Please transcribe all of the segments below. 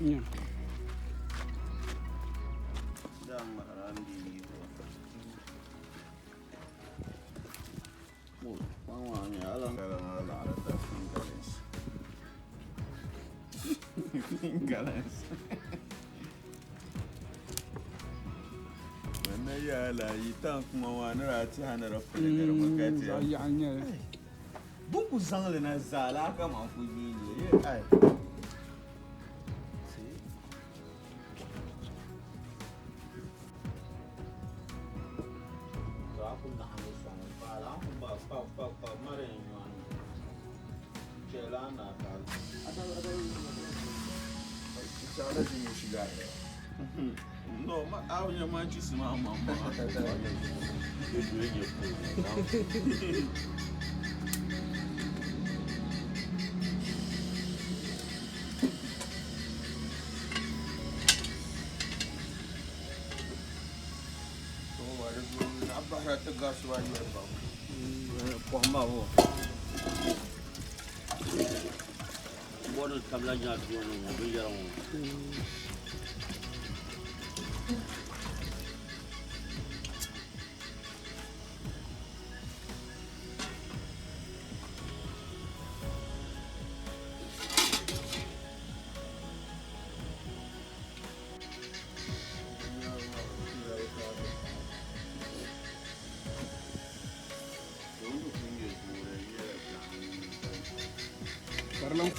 Yeah. Buku zangle na zala kama mfuji ai. No, I was your man to see my mama. Parang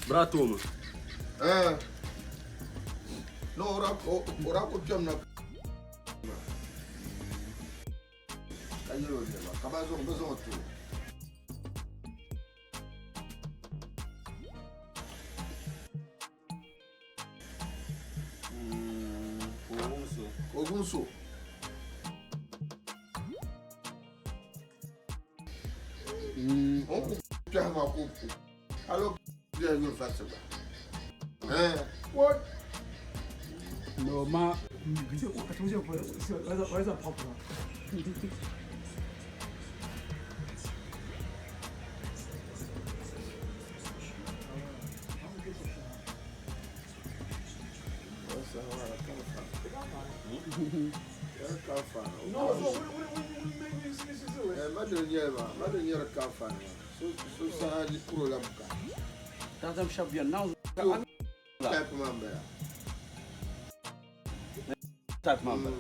Bratum. No, ora ko jam na. Ayiro de ba. Kabazo bezo tu. Ogunso. On peut faire ma coupe. Alors, bien you fast ba. What? no ma Tantam shabian now. Type member.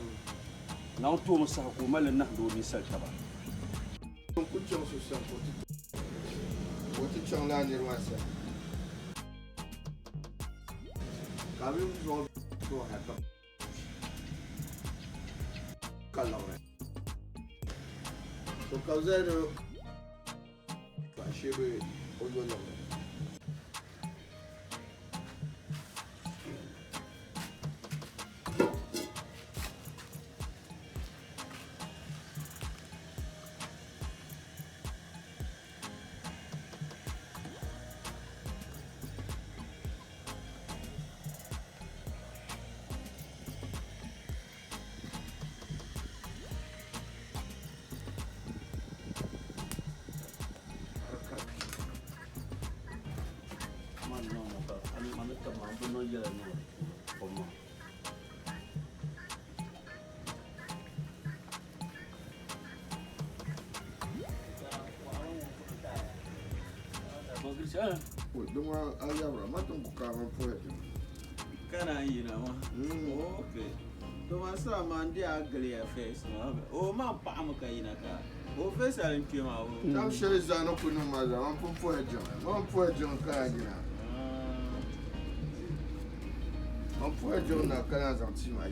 Now to masa ko malin na do ni sel taba. Ku chong so san ko. Ko ti chong la ni wa sa. Kami mo so ha ta. Kala wa. So causa no ba shebe o yo no. no yellow no. Come on. Don't want to Can I, you know? Okay. Don't want some man, they are ugly face. Oh, my Pamaka in a car. Oh, face I came out. I'm sure it's an open mother. I'm poor John. I'm poor John Cardina. I'm poor John Cardina and see my.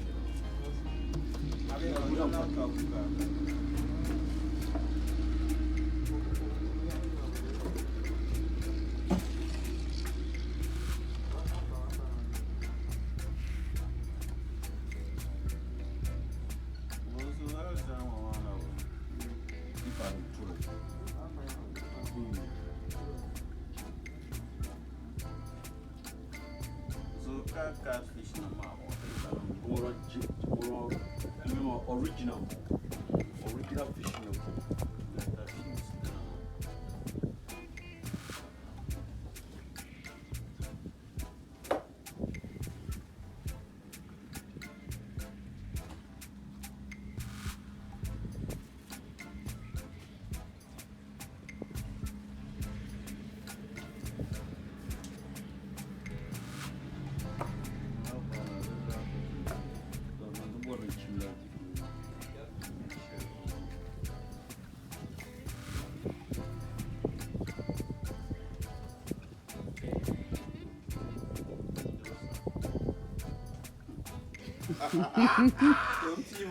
Catfish no original fish no.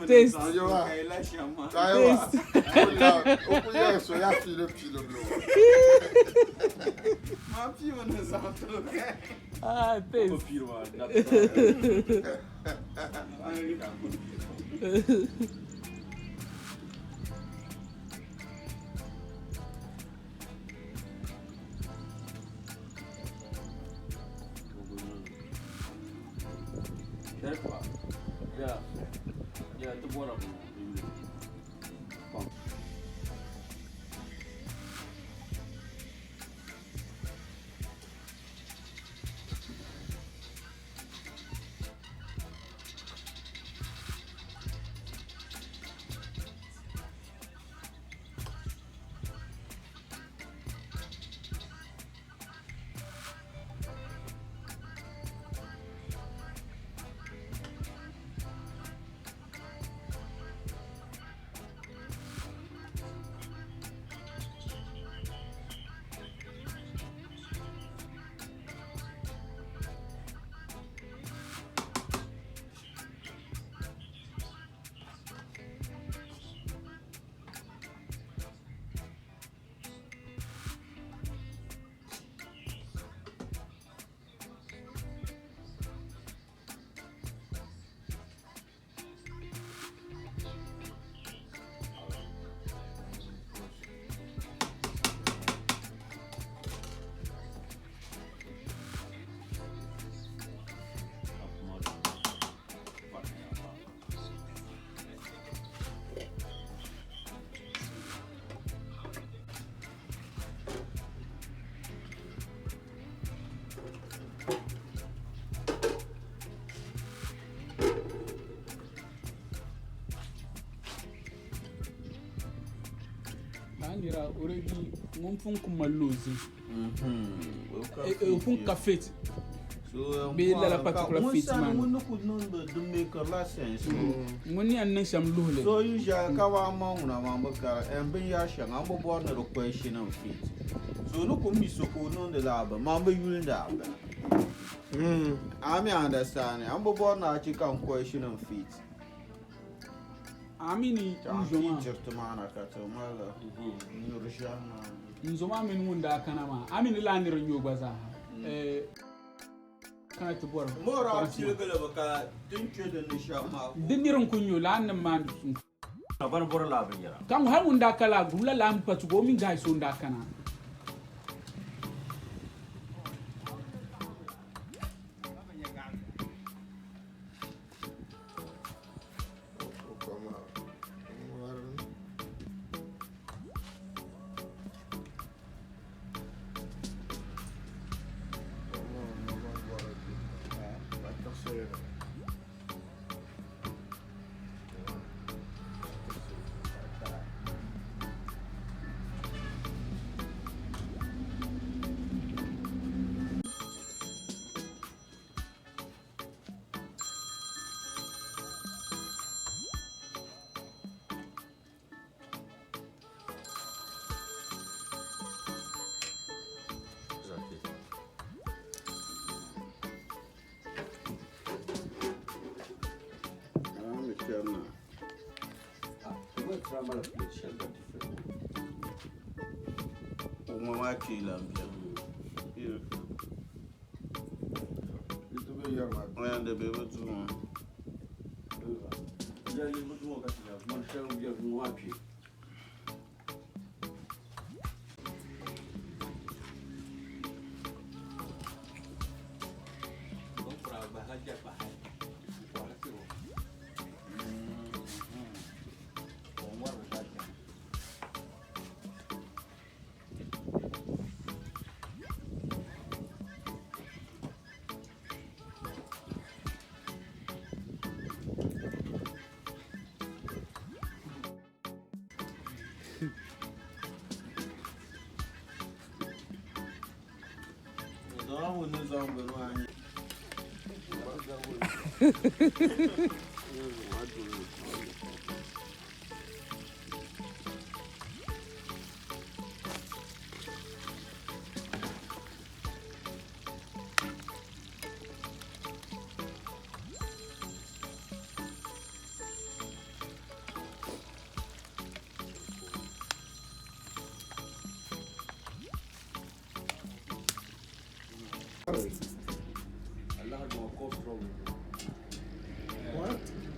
Taste. Ah, taste. Yeah, the water. Andira already ngomfun kumalozi. Fun kafet. So, be la particular fit man. One could not do make a license. Money and nation lule. So, you shall cover among Namaka and be Yashang. I'm born a question of feet. So, look at me so cool on the lab. Mamma, you in that. I may understand. I'm born a chicken question of feet. Amini Nzoma. Just a man, I got a mother. Nzoma minunda kanama. Amini landir nyobaza. Kana to bor. More of you think you than the shop. Diniron kunyo lan man. Aban bor la binya. Kam hamunda kala gula lam patugo min gai sonda kana. Where from a place shall be different. Oh, Mama Chilam. Little bit young, man. I am the baby too. Yeah, you would walk at one shell of your happy.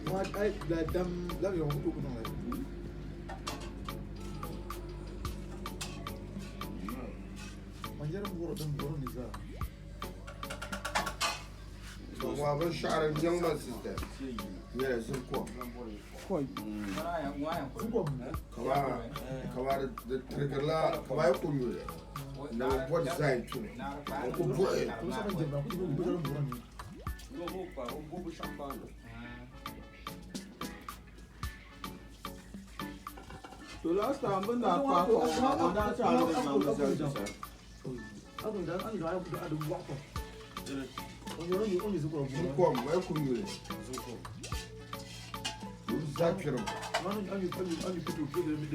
What I like them love you who don't like. Manjaro muro them muro niza. So we have a shot of young sister. Yes, some quail. Kawa the trigger kawa kumule. Na what side to me. Ko boy. Ko sa manjaro ko muro ni. No hope, I will champagne. So last time when that park on that child is now the sir. I don't know, I don't walk. Only zuko. Zuko, where kumule. Zuko. Zakiro. Manu ani people feel me.